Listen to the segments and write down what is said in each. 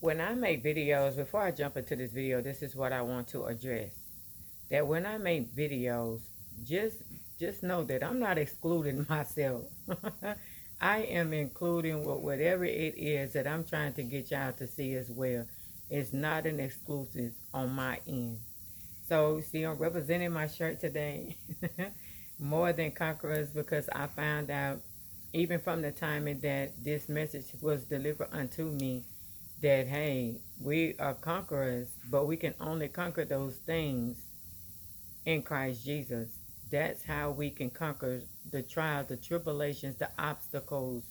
When I make videos, before I jump into this video, this is what I want to address. That when I make videos, just just know that I'm not excluding myself. I am including whatever it is that I'm trying to get y'all to see as well. It's not an exclusive on my end. So, see, I'm representing my shirt today. More than conquerors, because I found out, even from the time that this message was delivered unto me, that hey, we are conquerors, but we can only conquer those things in Christ Jesus. That's how we can conquer the trials, the tribulations, the obstacles,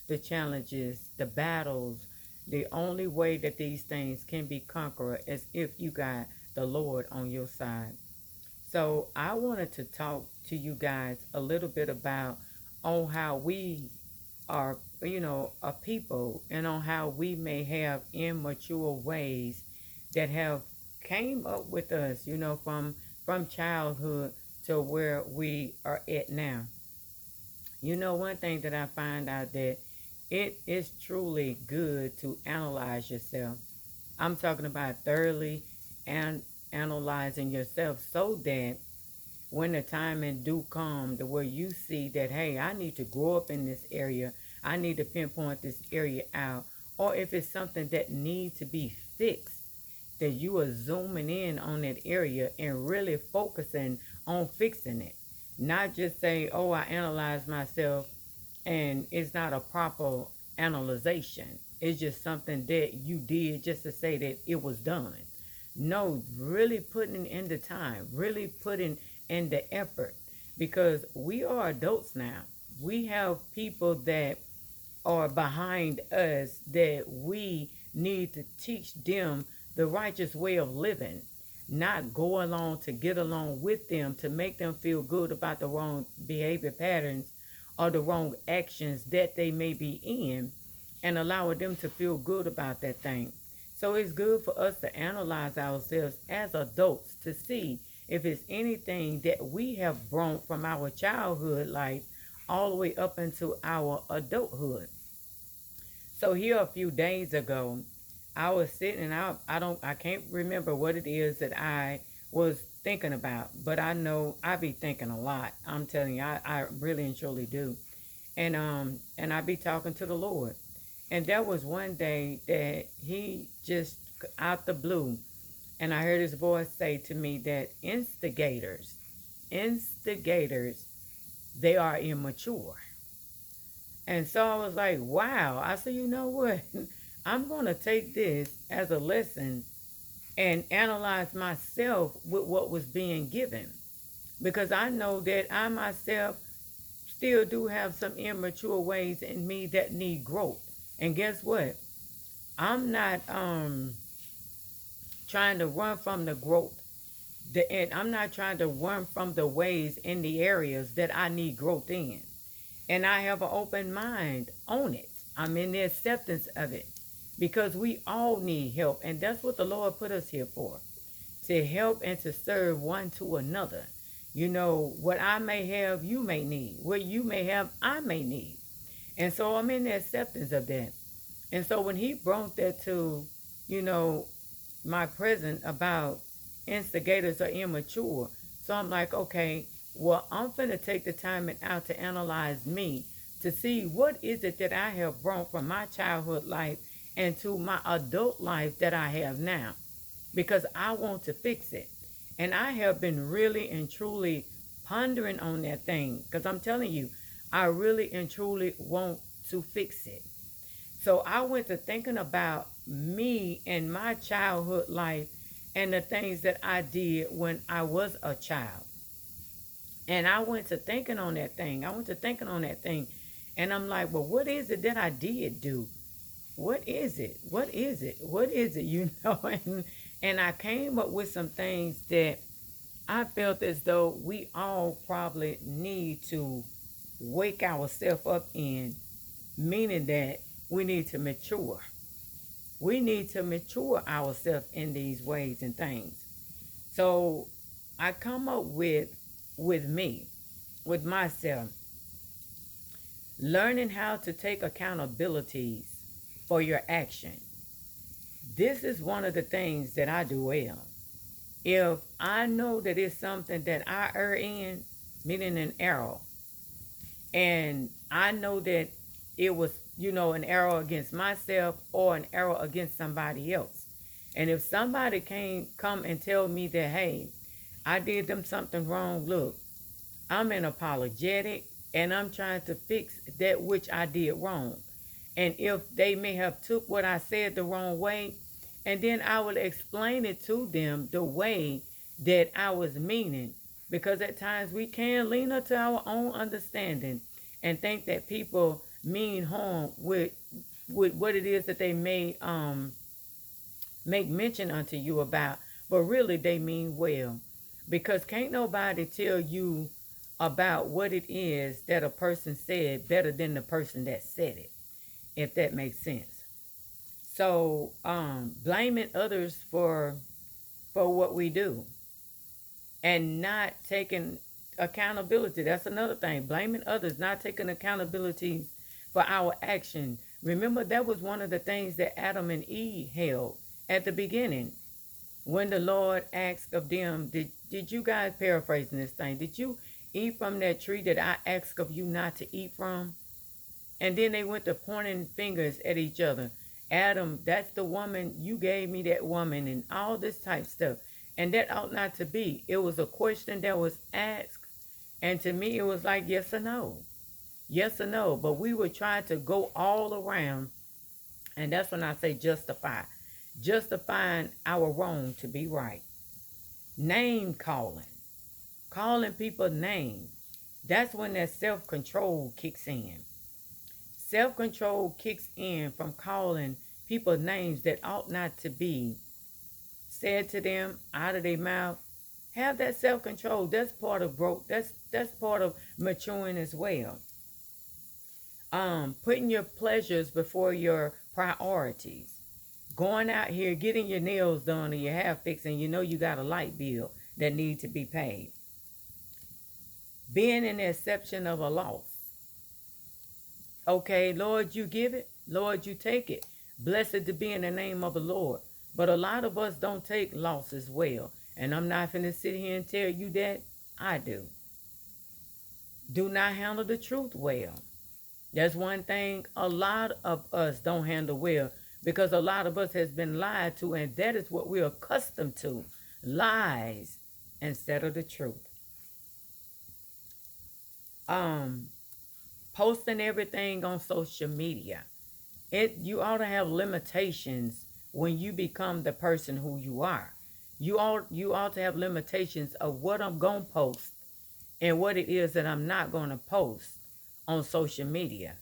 the challenges, the battles. The only way that these things can be conquered is if you got the Lord on your side. So I wanted to talk to you guys a little bit about on how we are, a people, and on how we may have immature ways that have came up with us, from childhood to where we are at now. One thing that I find out that it is truly good to analyze yourself. I'm talking about thoroughly and analyzing yourself so that when the time and do come to where you see that, hey, I need to grow up in this area, I need to pinpoint this area out, or if it's something that needs to be fixed, that you are zooming in on that area and really focusing on fixing it. Not just say, oh, I analyze myself and it's not a proper analyzation. It's just something that you did just to say that it was done. No, really putting in the time, really putting in the effort, because we are adults now. We have people that are behind us that we need to teach them the righteous way of living, not go along to get along with them to make them feel good about the wrong behavior patterns or the wrong actions that they may be in, and allowing them to feel good about that thing. So it's good for us to analyze ourselves as adults to see if it's anything that we have brought from our childhood life all the way up into our adulthood. So here a few days ago, I was sitting and I can't remember what it is that I was thinking about, but I know I be thinking a lot. I'm telling you, I really and truly do. And I be talking to the Lord. And there was one day that he just out the blue, and I heard his voice say to me that instigators, they are immature. And so I was like, wow. I said, you know what? I'm going to take this as a lesson and analyze myself with what was being given. Because I know that I myself still do have some immature ways in me that need growth. And guess what? I'm not trying to run from the growth. And I'm not trying to run from the ways in the areas that I need growth in. And I have an open mind on it. I'm in the acceptance of it, because we all need help. And that's what the Lord put us here for, to help and to serve one to another. What I may have, you may need. What you may have, I may need. And so I'm in the acceptance of that. And so when he brought that to, you know, my present about instigators are immature, so I'm like, okay, well, I'm finna take the time and out to analyze me to see what is it that I have brought from my childhood life into my adult life that I have now, because I want to fix it. And I have been really and truly pondering on that thing, because I'm telling you, I really and truly want to fix it. So I went to thinking about me and my childhood life and the things that I did when I was a child. And I went to thinking on that thing. I went to thinking on that thing. And I'm like, well, what is it that I did do? What is it? What is it? What is it? And I came up with some things that I felt as though we all probably need to wake ourselves up in, meaning that we need to mature. We need to mature ourselves in these ways and things. So I come up with me, with myself, learning how to take accountabilities for your action. this is one of the things that I do well. If I know that it's something that I err in, meaning an error, and I know that it was, an error against myself or an error against somebody else. And if somebody come and tell me that, hey, I did them something wrong, look, I'm an apologetic and I'm trying to fix that which I did wrong. And if they may have took what I said the wrong way, and then I will explain it to them the way that I was meaning. Because at times we can lean into our own understanding and think that people mean harm with what it is that they may make mention unto you about, but really they mean well. Because can't nobody tell you about what it is that a person said better than the person that said it, if that makes sense. So blaming others for what we do and not taking accountability, that's another thing. Blaming others, not taking accountability for our action. Remember, that was one of the things that Adam and Eve held at the beginning. When the Lord asked of them, did you guys, paraphrasing this thing, did you eat from that tree that I asked of you not to eat from? And then they went to pointing fingers at each other. Adam, that's the woman, you gave me that woman, and all this type stuff. And that ought not to be. It was a question that was asked. And to me, it was like yes or no. Yes or no. But we were trying to go all around. And that's when I say justify. Justifying our wrong to be right. Name calling. Calling people names. That's when that self-control kicks in. Self-control kicks in from calling people names that ought not to be said to them out of their mouth. Have that self-control. That's part of growth. That's part of maturing as well. Putting your pleasures before your priorities. Going out here, getting your nails done or your hair fixed, and you know you got a light bill that needs to be paid. Being an exception of a loss. Okay, Lord, you give it. Lord, you take it. Blessed to be in the name of the Lord. But a lot of us don't take losses well. And I'm not going to sit here and tell you that I do. Do not handle the truth well. That's one thing a lot of us don't handle well, because a lot of us has been lied to, and that is what we're accustomed to. Lies instead of the truth. Posting everything on social media. You ought to have limitations when you become the person who you are. You ought to have limitations of what I'm going to post and what it is that I'm not going to post on social media,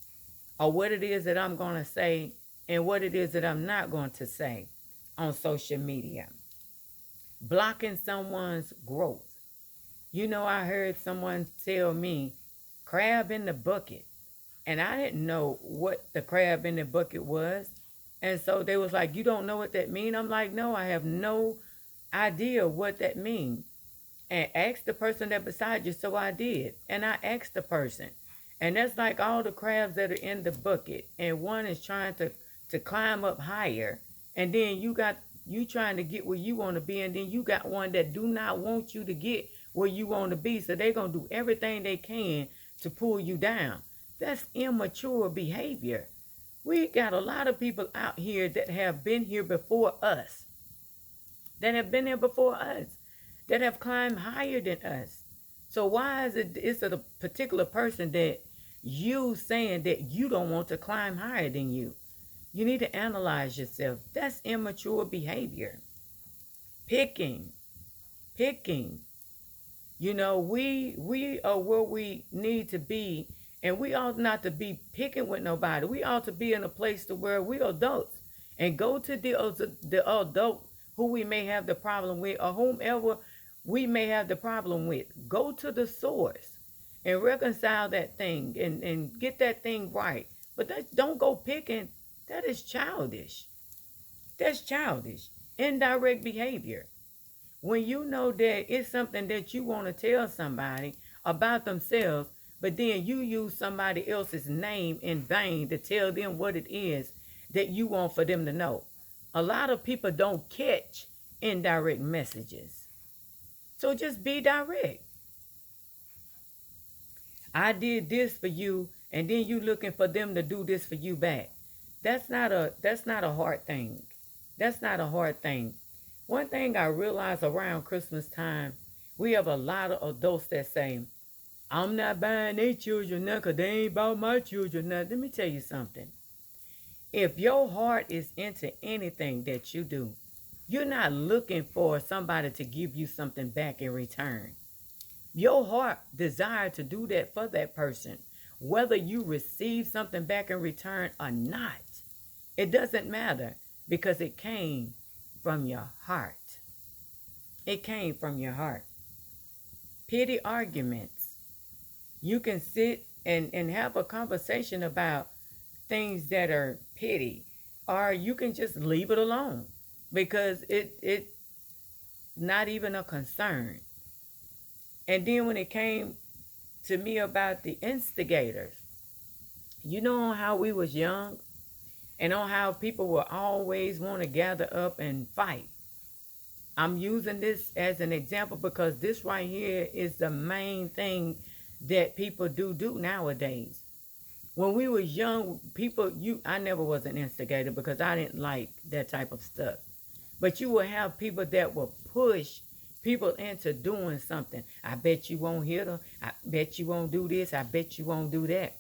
or what it is that I'm going to say and what it is that I'm not going to say on social media. Blocking someone's growth. I heard someone tell me, crab in the bucket. And I didn't know what the crab in the bucket was. And so they was like, you don't know what that means? I'm like, no, I have no idea what that means. And ask the person that beside you. So I did. And I asked the person. And that's like all the crabs that are in the bucket. And one is trying to climb up higher. And then you trying to get where you want to be. And then you got one that do not want you to get where you want to be. So they're going to do everything they can to pull you down. That's immature behavior. We got a lot of people out here that have been here before us. That have been here before us. That have climbed higher than us. So why is it's a particular person that you saying that you don't want to climb higher than you? You need to analyze yourself. That's immature behavior. Picking. We are where we need to be, and we ought not to be picking with nobody. We ought to be in a place to where we adults and go to the adult who we may have the problem with, or whomever we may have the problem with. Go to the source and reconcile that thing and get that thing right. But don't go picking. That is childish. That's childish. Indirect behavior. When you know that it's something that you want to tell somebody about themselves, but then you use somebody else's name in vain to tell them what it is that you want for them to know. A lot of people don't catch indirect messages. So just be direct. I did this for you, and then you looking for them to do this for you back. That's not a hard thing. That's not a hard thing. One thing I realize around Christmas time, we have a lot of adults that say, I'm not buying their children now because they ain't bought my children now. Let me tell you something. If your heart is into anything that you do, you're not looking for somebody to give you something back in return. Your heart desire to do that for that person, whether you receive something back in return or not. It doesn't matter because it came from your heart. It came from your heart. Petty arguments. You can sit and have a conversation about things that are petty, or you can just leave it alone because it's not even a concern. And then when it came to me about the instigators, you know how we was young and on how people will always want to gather up and fight. I'm using this as an example because this right here is the main thing that people do nowadays. When we was young, I never was an instigator because I didn't like that type of stuff. But you will have people that will push people into doing something. I bet you won't hit her. I bet you won't do this. I bet you won't do that.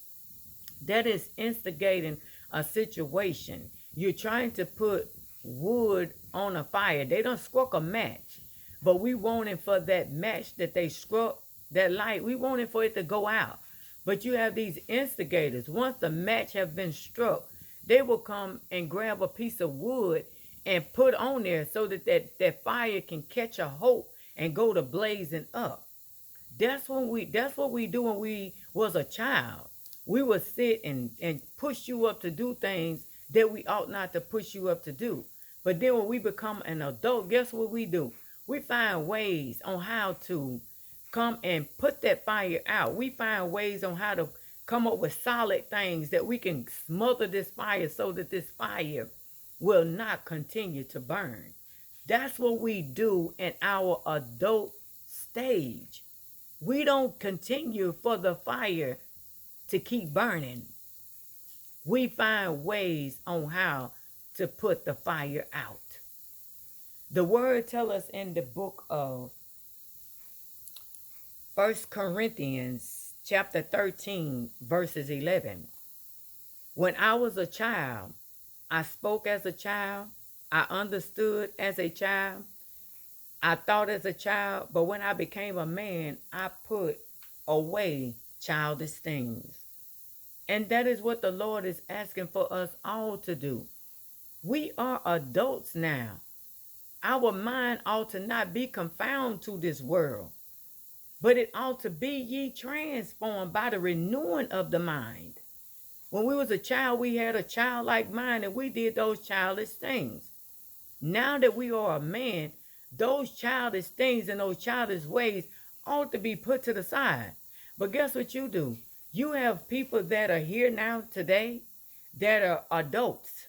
That is instigating a situation. You're trying to put wood on a fire. They don't struck a match, but we wanting for that match that they struck, that light, we wanting for it to go out. But you have these instigators. Once the match have been struck, they will come and grab a piece of wood and put on there so that fire can catch a hold and go to blazing up. That's what we do when we was a child. We would sit and push you up to do things that we ought not to push you up to do. But then when we become an adult, guess what we do? We find ways on how to come and put that fire out. We find ways on how to come up with solid things that we can smother this fire so that this fire will not continue to burn. That's what we do in our adult stage. We don't continue for the fire to keep burning. We find ways on how to put the fire out. The word tells us in the book of 1 Corinthians chapter 13, verses 11. When I was a child, I spoke as a child. I understood as a child. I thought as a child. But when I became a man, I put away childish things. And that is what the Lord is asking for us all to do. We are adults now. Our mind ought to not be confounded to this world, but it ought to be ye transformed by the renewing of the mind. When we was a child, we had a childlike mind and we did those childish things. Now that we are a man, those childish things and those childish ways ought to be put to the side. But guess what you do? You have people that are here now today that are adults.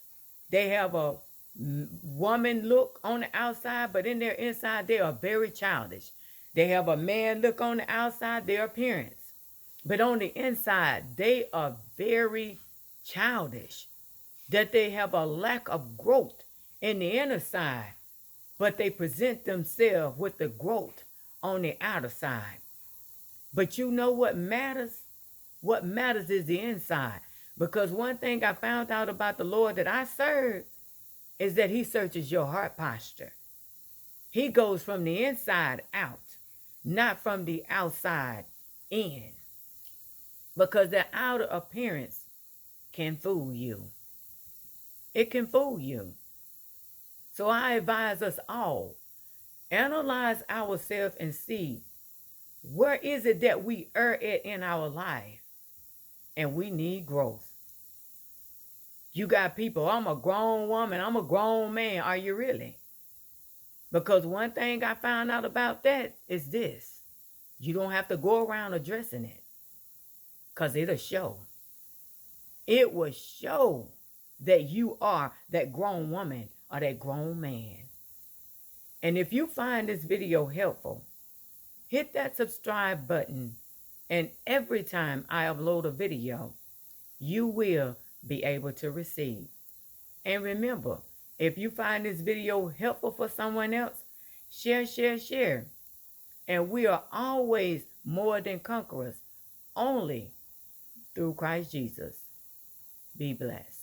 They have a woman look on the outside, but in their inside, they are very childish. They have a man look on the outside, their appearance. But on the inside, they are very childish. That they have a lack of growth in the inner side, but they present themselves with the growth on the outer side. But you know what matters? What matters is the inside. Because one thing I found out about the Lord that I serve is that he searches your heart posture. He goes from the inside out, not from the outside in. Because the outer appearance can fool you. It can fool you. So I advise us all, analyze ourselves and see where is it that we err at in our life and we need growth. You got people, I'm a grown woman, I'm a grown man. Are you really? Because one thing I found out about that is this. You don't have to go around addressing it. Because it'll show. It will show that you are that grown woman or that grown man. And if you find this video helpful, hit that subscribe button, and every time I upload a video, you will be able to receive. And remember, if you find this video helpful for someone else, share, share, share. And we are always more than conquerors, only through Christ Jesus. Be blessed.